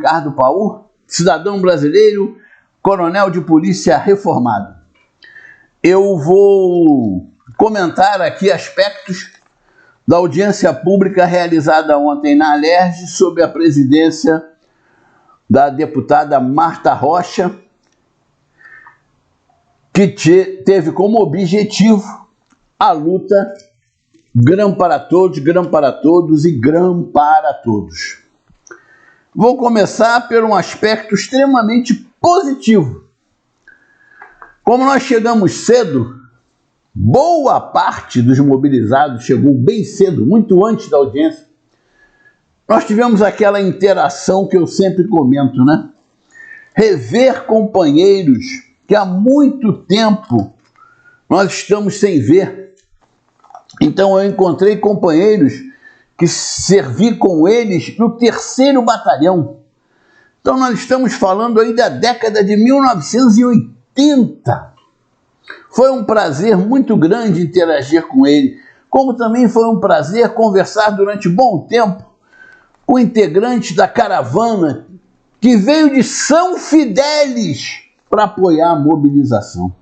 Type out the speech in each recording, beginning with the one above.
Ricardo Paul, cidadão brasileiro, coronel de polícia reformado. Eu vou comentar aqui aspectos da audiência pública realizada ontem na Alerj sob a presidência da deputada Marta Rocha, que teve como objetivo a luta Grã para Todos, Grã para Todos e Grã para Todos. Vou começar por um aspecto extremamente positivo. Como nós chegamos cedo, boa parte dos mobilizados chegou bem cedo, muito antes da audiência. Nós tivemos aquela interação que eu sempre comento, né? Rever companheiros que há muito tempo nós estamos sem ver. Então eu encontrei companheiros que servi com eles no 3º Batalhão. Então nós estamos falando aí da década de 1980. Foi um prazer muito grande interagir com ele, como também foi um prazer conversar durante bom tempo com integrantes da caravana que veio de São Fidélis para apoiar a mobilização.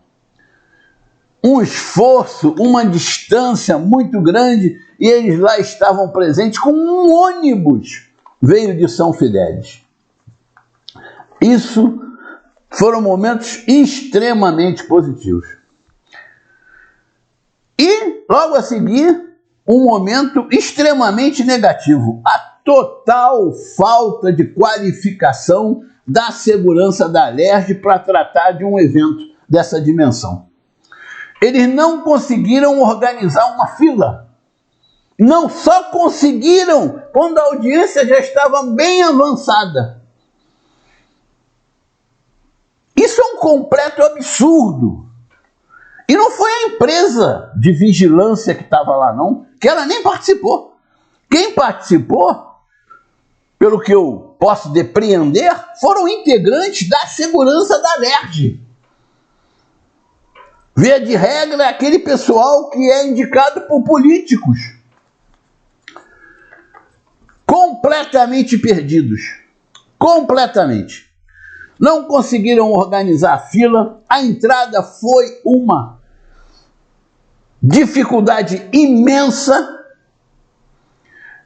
Um esforço, uma distância muito grande, e eles lá estavam presentes com um ônibus, veio de São Fidélis. Isso foram momentos extremamente positivos. E, logo a seguir, um momento extremamente negativo, a total falta de qualificação da segurança da Alerj para tratar de um evento dessa dimensão. Eles não conseguiram organizar uma fila. Não só conseguiram quando a audiência já estava bem avançada. Isso é um completo absurdo. E não foi a empresa de vigilância que estava lá, não, que ela nem participou. Quem participou, pelo que eu posso depreender, foram integrantes da segurança da Alerj. Via de regra, é aquele pessoal que é indicado por políticos. Completamente perdidos. Completamente. Não conseguiram organizar a fila. A entrada foi uma dificuldade imensa.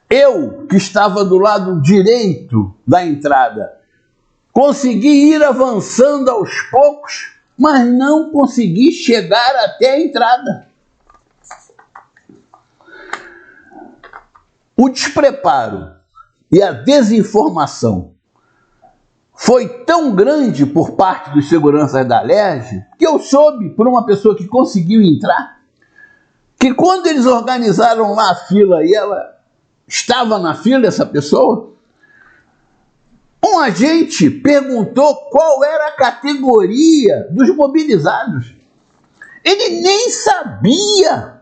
Eu, que estava do lado direito da entrada, consegui ir avançando aos poucos, mas não consegui chegar até a entrada. O despreparo e a desinformação foi tão grande por parte dos seguranças da Alerj, que eu soube por uma pessoa que conseguiu entrar, que quando eles organizaram lá a fila e ela estava na fila, essa pessoa, um agente perguntou qual era a categoria dos mobilizados. Ele nem sabia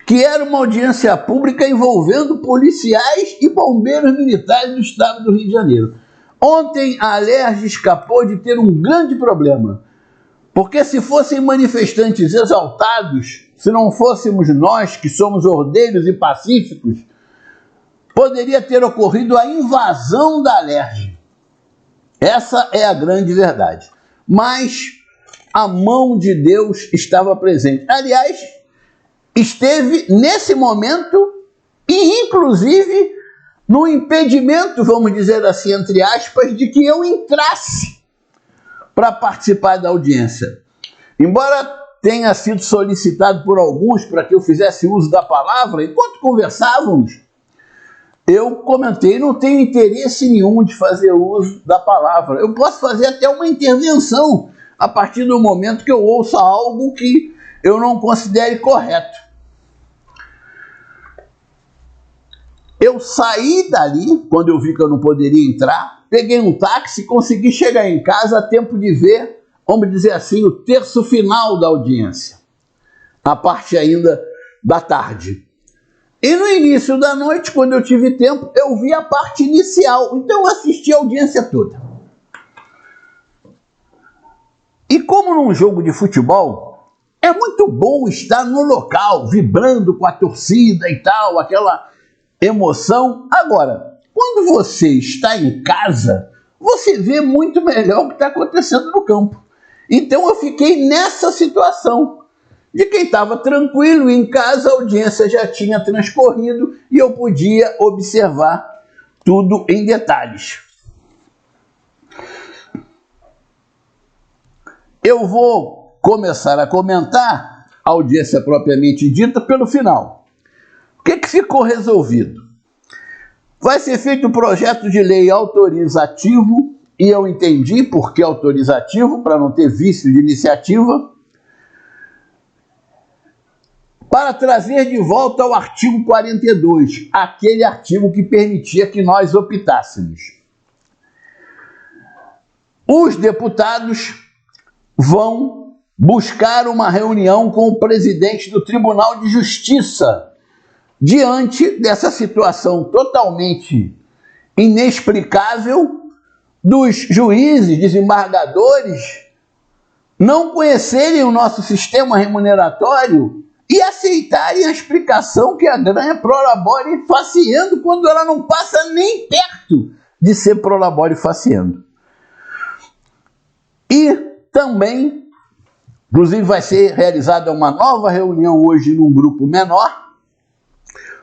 que era uma audiência pública envolvendo policiais e bombeiros militares do estado do Rio de Janeiro. Ontem a Alerj escapou de ter um grande problema, porque se fossem manifestantes exaltados, se não fôssemos nós que somos ordeiros e pacíficos, poderia ter ocorrido a invasão da Alerj. Essa é a grande verdade. Mas a mão de Deus estava presente. Aliás, esteve nesse momento e, inclusive, no impedimento, vamos dizer assim, entre aspas, de que eu entrasse para participar da audiência. Embora tenha sido solicitado por alguns para que eu fizesse uso da palavra, enquanto conversávamos, eu comentei, não tenho interesse nenhum de fazer uso da palavra. Eu posso fazer até uma intervenção a partir do momento que eu ouça algo que eu não considere correto. Eu saí dali, quando eu vi que eu não poderia entrar, peguei um táxi e consegui chegar em casa a tempo de ver, vamos dizer assim, o terço final da audiência. A parte ainda da tarde. E no início da noite, quando eu tive tempo, eu vi a parte inicial. Então eu assisti a audiência toda. E como num jogo de futebol, é muito bom estar no local, vibrando com a torcida e tal, aquela emoção. Agora, quando você está em casa, você vê muito melhor o que está acontecendo no campo. Então eu fiquei nessa situação, de quem estava tranquilo em casa, a audiência já tinha transcorrido e eu podia observar tudo em detalhes. Eu vou começar a comentar a audiência propriamente dita pelo final. O que ficou resolvido? Vai ser feito um projeto de lei autorizativo, e eu entendi por que autorizativo, para não ter vício de iniciativa, para trazer de volta ao artigo 42, aquele artigo que permitia que nós optássemos. Os deputados vão buscar uma reunião com o presidente do Tribunal de Justiça, diante dessa situação totalmente inexplicável dos juízes, desembargadores, não conhecerem o nosso sistema remuneratório e aceitarem a explicação que a grana é pro labore faciendo, quando ela não passa nem perto de ser pro labore faciendo. E também, inclusive vai ser realizada uma nova reunião hoje num grupo menor,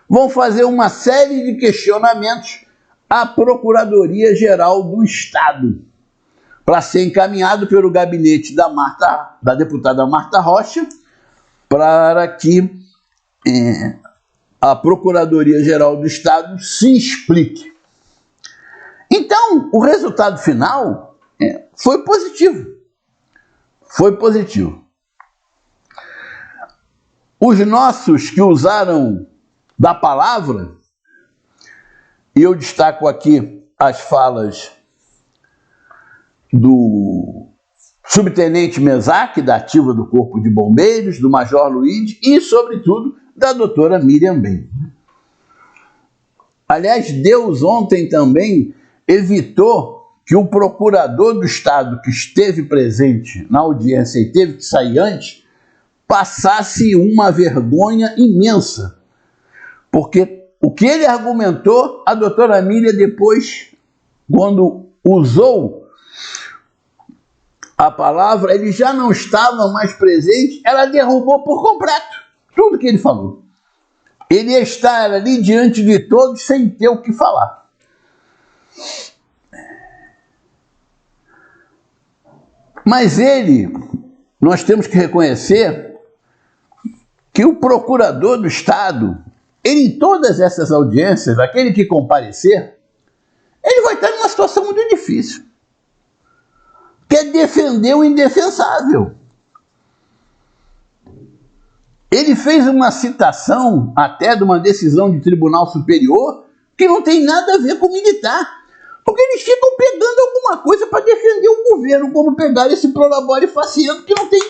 vão fazer uma série de questionamentos à Procuradoria-Geral do Estado, para ser encaminhado pelo gabinete da deputada Marta Rocha, para que a Procuradoria-Geral do Estado se explique. Então, o resultado final foi positivo. Foi positivo. Os nossos que usaram da palavra, e eu destaco aqui as falas do subtenente Mesaque, da ativa do Corpo de Bombeiros, do Major Luiz e, sobretudo, da doutora Miriam Bem. Aliás, Deus ontem também evitou que o procurador do Estado, que esteve presente na audiência e teve que sair antes, passasse uma vergonha imensa. Porque o que ele argumentou, a doutora Miriam depois, quando usou a palavra, ele já não estava mais presente, ela derrubou por completo tudo que ele falou. Ele ia estar ali diante de todos sem ter o que falar. Mas nós temos que reconhecer que o procurador do Estado, ele em todas essas audiências, aquele que comparecer, ele vai estar numa situação muito difícil. Que é defender o indefensável. Ele fez uma citação até de uma decisão de tribunal superior que não tem nada a ver com militar. Porque eles ficam pegando alguma coisa para defender o governo, como pegar esse prolabore faciando que não tem,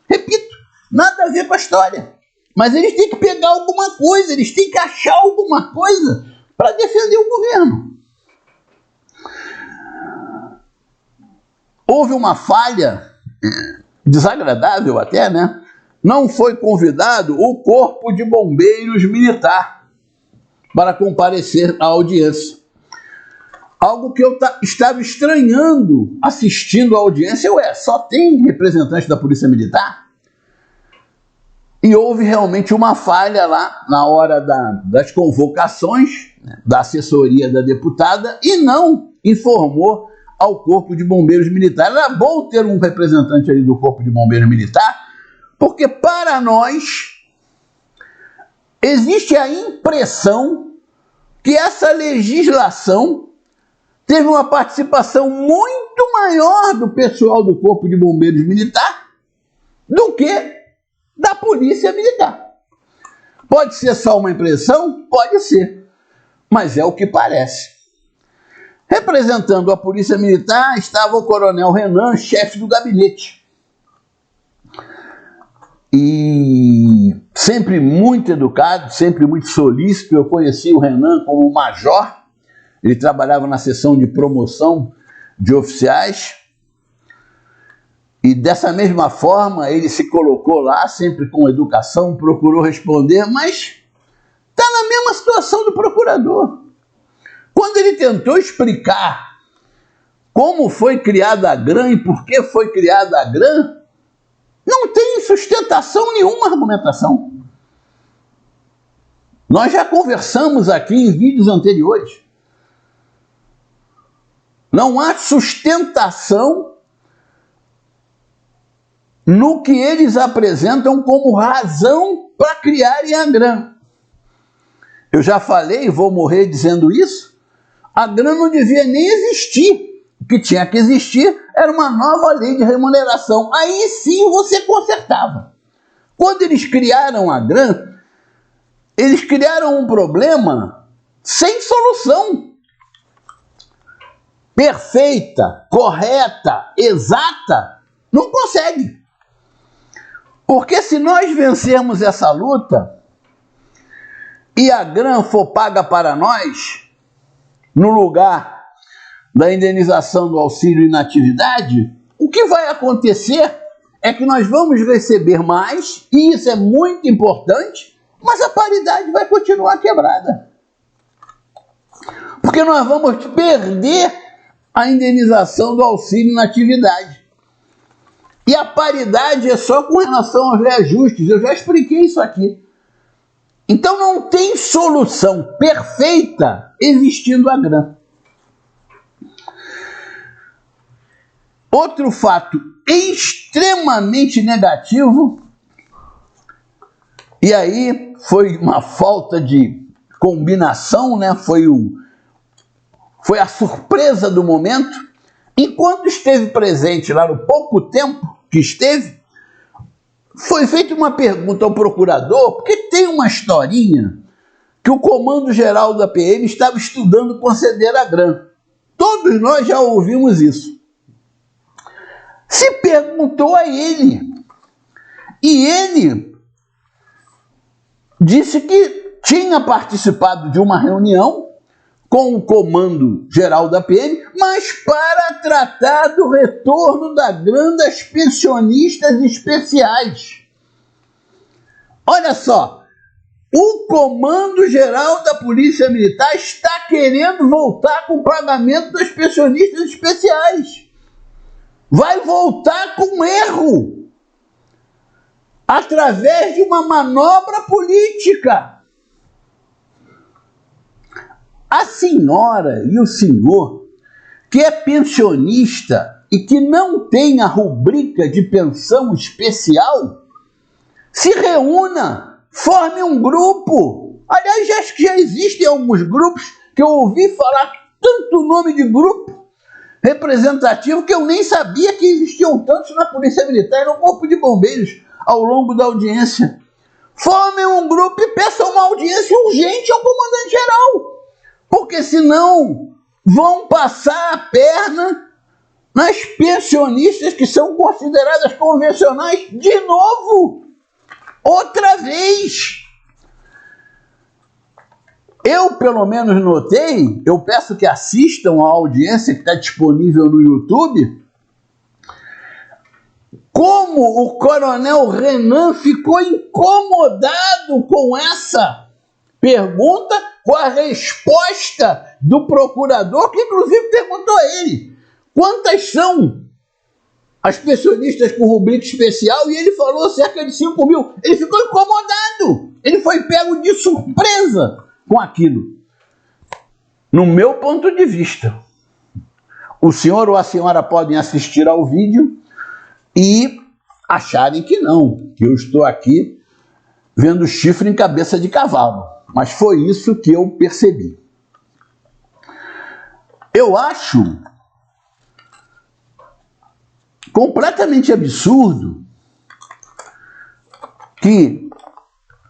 repito, nada a ver com a história. Mas eles têm que pegar alguma coisa, eles têm que achar alguma coisa para defender o governo. Houve uma falha, desagradável até, né? Não foi convidado o Corpo de Bombeiros Militar para comparecer à audiência. Algo que eu estava estranhando assistindo à audiência. Só tem representante da Polícia Militar? E houve realmente uma falha lá na hora das convocações, né, da assessoria da deputada, e não informou ao Corpo de Bombeiros Militar. Era bom ter um representante ali do Corpo de Bombeiros Militar, porque para nós existe a impressão que essa legislação teve uma participação muito maior do pessoal do Corpo de Bombeiros Militar do que da Polícia Militar. Pode ser só uma impressão? Pode ser, mas é o que parece. Representando a Polícia Militar estava o Coronel Renan, chefe do gabinete. E sempre muito educado, sempre muito solícito. Eu conheci o Renan como major. Ele trabalhava na seção de promoção de oficiais. E dessa mesma forma, ele se colocou lá, sempre com educação, procurou responder, mas está na mesma situação do procurador. Quando ele tentou explicar como foi criada a GRAM e por que foi criada a GRAM, não tem sustentação nenhuma argumentação. Nós já conversamos aqui em vídeos anteriores. Não há sustentação no que eles apresentam como razão para criarem a GRAM. Eu já falei, vou morrer dizendo isso, a GRAM não devia nem existir. O que tinha que existir era uma nova lei de remuneração. Aí sim você consertava. Quando eles criaram a GRAM, eles criaram um problema sem solução. Perfeita, correta, exata, não consegue. Porque se nós vencermos essa luta e a GRAM for paga para nós, no lugar da indenização do auxílio inatividade, o que vai acontecer é que nós vamos receber mais, e isso é muito importante, mas a paridade vai continuar quebrada. Porque nós vamos perder a indenização do auxílio inatividade. E a paridade é só com relação aos reajustes, eu já expliquei isso aqui. Então não tem solução perfeita existindo a GRAM. Outro fato extremamente negativo, e aí foi uma falta de combinação, né? Foi a surpresa do momento. Enquanto esteve presente lá no pouco tempo que esteve, foi feita uma pergunta ao procurador, porque tem uma historinha que o Comando Geral da PM estava estudando conceder a GRAM. Todos nós já ouvimos isso. Se perguntou a ele, e ele disse que tinha participado de uma reunião com o Comando Geral da PM, mas para tratar do retorno da GRAM das pensionistas especiais. Olha só, o Comando Geral da Polícia Militar está querendo voltar com o pagamento das pensionistas especiais. Vai voltar com erro, através de uma manobra política. A senhora e o senhor, que é pensionista e que não tem a rubrica de pensão especial, se reúna, forme um grupo. Aliás, acho que já existem alguns grupos que eu ouvi falar tanto nome de grupo representativo que eu nem sabia que existiam tantos na Polícia Militar e no Corpo de Bombeiros ao longo da audiência. Formem um grupo e peçam uma audiência urgente ao comandante-geral, porque senão vão passar a perna nas pensionistas que são consideradas convencionais de novo, outra vez. Eu, pelo menos, notei, eu peço que assistam a audiência que está disponível no YouTube, como o coronel Renan ficou incomodado com essa pergunta, com a resposta do procurador, que inclusive perguntou a ele quantas são as pensionistas com rubrica especial, e ele falou cerca de 5 mil. Ele ficou incomodado, ele foi pego de surpresa com aquilo. No meu ponto de vista, o senhor ou a senhora podem assistir ao vídeo e acharem que não, que eu estou aqui vendo chifre em cabeça de cavalo, mas foi isso que eu percebi. Eu acho completamente absurdo que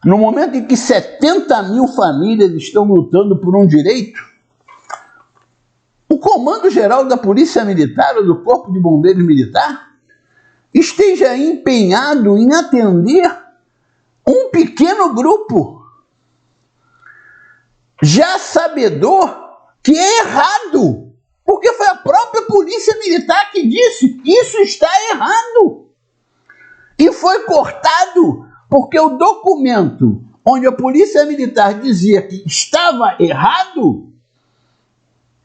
no momento em que 70 mil famílias estão lutando por um direito, o Comando Geral da Polícia Militar ou do Corpo de Bombeiros Militar esteja empenhado em atender um pequeno grupo, já sabedor que é errado, porque foi a própria Polícia Militar que disse: isso está errado. E foi cortado porque o documento onde a Polícia Militar dizia que estava errado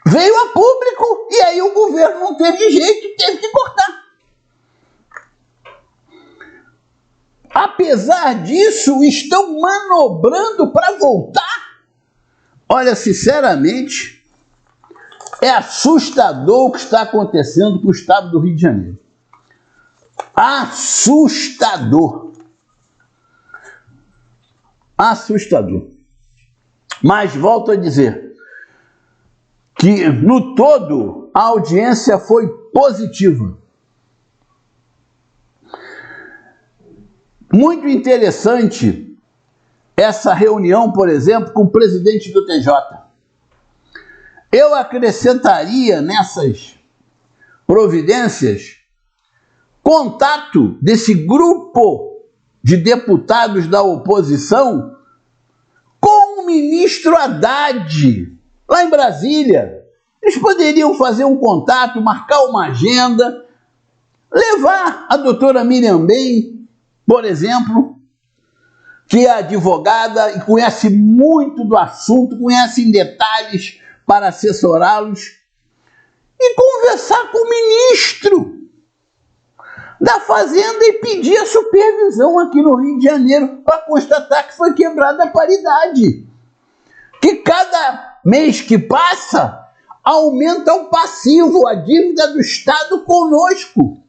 veio a público e aí o governo não teve jeito e teve que cortar. Apesar disso, estão manobrando para voltar. Olha, sinceramente, é assustador o que está acontecendo com o estado do Rio de Janeiro. Assustador. Assustador. Mas volto a dizer que, no todo, a audiência foi positiva. Muito interessante essa reunião, por exemplo, com o presidente do TJ. Eu acrescentaria nessas providências contato desse grupo de deputados da oposição com o ministro Haddad, lá em Brasília. Eles poderiam fazer um contato, marcar uma agenda, levar a doutora Miriam Bem, por exemplo, que é advogada e conhece muito do assunto, conhece em detalhes para assessorá-los, e conversar com o ministro da Fazenda e pedir a supervisão aqui no Rio de Janeiro para constatar que foi quebrada a paridade. Que cada mês que passa aumenta o passivo, a dívida do Estado conosco.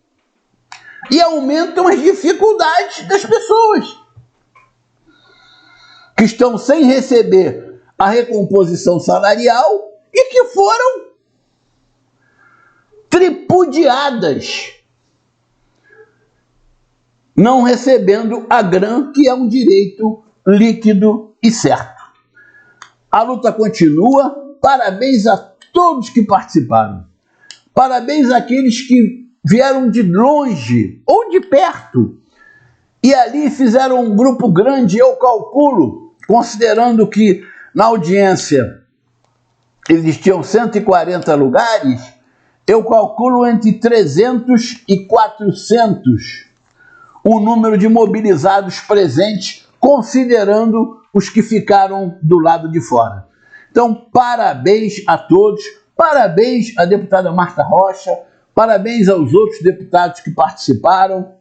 E aumentam as dificuldades das pessoas que estão sem receber a recomposição salarial e que foram tripudiadas, não recebendo a GRAN, que é um direito líquido e certo. A luta continua. Parabéns a todos que participaram. Parabéns àqueles que vieram de longe ou de perto e ali fizeram um grupo grande. Eu calculo, considerando que na audiência existiam 140 lugares, eu calculo entre 300 e 400 o número de mobilizados presentes, considerando os que ficaram do lado de fora. Então, parabéns a todos, parabéns à deputada Marta Rocha, parabéns aos outros deputados que participaram.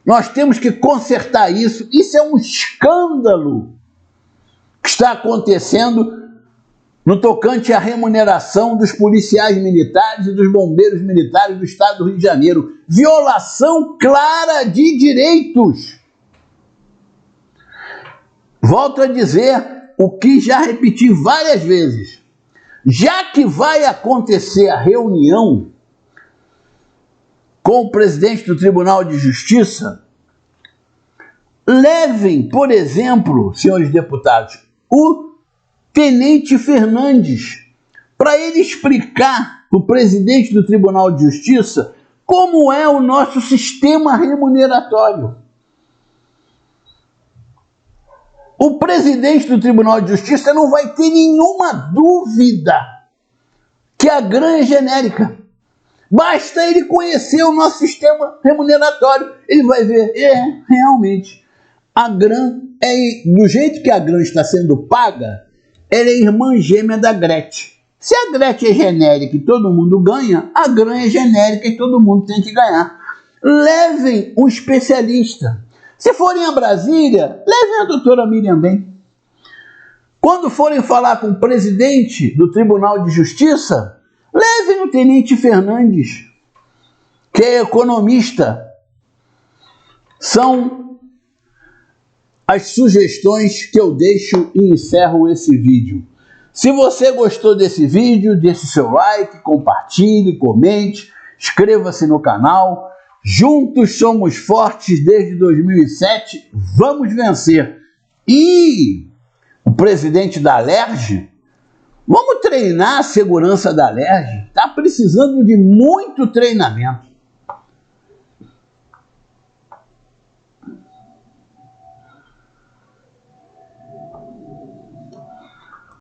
Nós temos que consertar isso. Isso é um escândalo que está acontecendo no tocante à remuneração dos policiais militares e dos bombeiros militares do estado do Rio de Janeiro. Violação clara de direitos. Volto a dizer o que já repeti várias vezes. Já que vai acontecer a reunião com o presidente do Tribunal de Justiça, levem, por exemplo, senhores deputados, o Tenente Fernandes, para ele explicar para o presidente do Tribunal de Justiça como é o nosso sistema remuneratório. O presidente do Tribunal de Justiça não vai ter nenhuma dúvida que a GRAN é genérica. Basta ele conhecer o nosso sistema remuneratório. Ele vai ver, realmente, a GRAN, do jeito que a GRAN está sendo paga, ela é irmã gêmea da Gretchen. Se a Gretchen é genérica e todo mundo ganha, a GRAN é genérica e todo mundo tem que ganhar. Levem um especialista. Se forem a Brasília, levem a doutora Miriam Bem. Quando forem falar com o presidente do Tribunal de Justiça, levem o Tenente Fernandes, que é economista. São as sugestões que eu deixo e encerro esse vídeo. Se você gostou desse vídeo, deixe seu like, compartilhe, comente, inscreva-se no canal. Juntos somos fortes desde 2007, vamos vencer. E o presidente da Alerj, vamos treinar a segurança da Alerj, está precisando de muito treinamento.